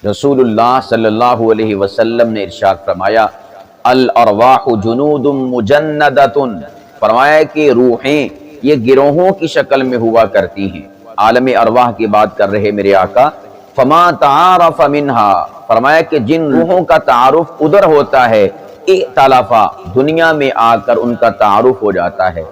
رسول اللہ صلی اللہ علیہ وسلم نے ارشاد فرمایا الارواح جنود مجندۃ، فرمایا کہ روحیں یہ گروہوں کی شکل میں ہوا کرتی ہیں۔ عالم ارواح کی بات کر رہے میرے آقا، فما تعارف منہا، فرمایا کہ جن روحوں کا تعارف ادھر ہوتا ہے اختلافا، دنیا میں آ کر ان کا تعارف ہو جاتا ہے۔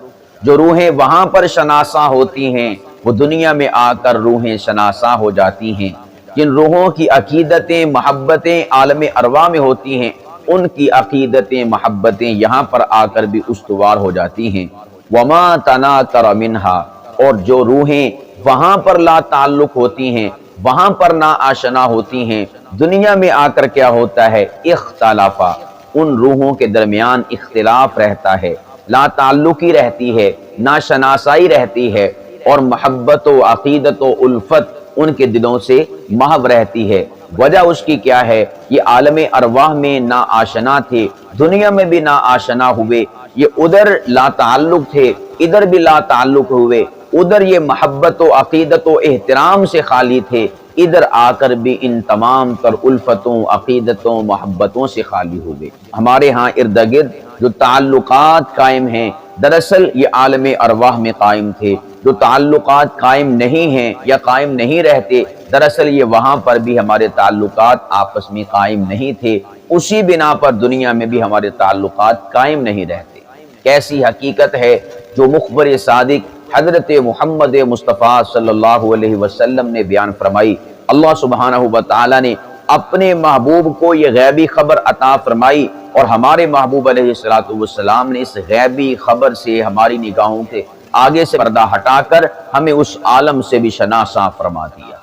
جو روحیں وہاں پر شناساں ہوتی ہیں وہ دنیا میں آ کر روحیں شناساں ہو جاتی ہیں۔ جن روحوں کی عقیدتیں محبتیں عالم ارواح میں ہوتی ہیں ان کی عقیدتیں محبتیں یہاں پر آ کر بھی استوار ہو جاتی ہیں۔ وما تناکر منہا، اور جو روحیں وہاں پر لا تعلق ہوتی ہیں، وہاں پر نا آشنا ہوتی ہیں، دنیا میں آ کر کیا ہوتا ہے اختلافا، ان روحوں کے درمیان اختلاف رہتا ہے، لا تعلقی رہتی ہے، ناشناسائی رہتی ہے، اور محبت و عقیدت و الفت ان کے دلوں سے محو رہتی ہے۔ وجہ اس کی کیا ہے؟ یہ عالم ارواح میں نا آشنا تھے، دنیا میں بھی نا آشنا ہوئے، یہ ادھر لا تعلق تھے، ادھر بھی لا تعلق ہوئے، ادھر یہ محبت و عقیدت و احترام سے خالی تھے، ادھر آ کر بھی ان تمام تر الفتوں عقیدتوں محبتوں سے خالی ہوئے۔ ہمارے ہاں ارد گرد جو تعلقات قائم ہیں دراصل یہ عالم ارواح میں قائم تھے، جو تعلقات قائم نہیں ہیں یا قائم نہیں رہتے دراصل یہ وہاں پر بھی ہمارے تعلقات آپس میں قائم نہیں تھے، اسی بنا پر دنیا میں بھی ہمارے تعلقات قائم نہیں رہتے۔ کیسی حقیقت ہے جو مخبر صادق حضرت محمد مصطفیٰ صلی اللہ علیہ وسلم نے بیان فرمائی۔ اللہ سبحانہ و تعالی نے اپنے محبوب کو یہ غیبی خبر عطا فرمائی، اور ہمارے محبوب علیہ السلام نے اس غیبی خبر سے ہماری نگاہوں کے آگے سے پردہ ہٹا کر ہمیں اس عالم سے بھی شناسا فرما دیا۔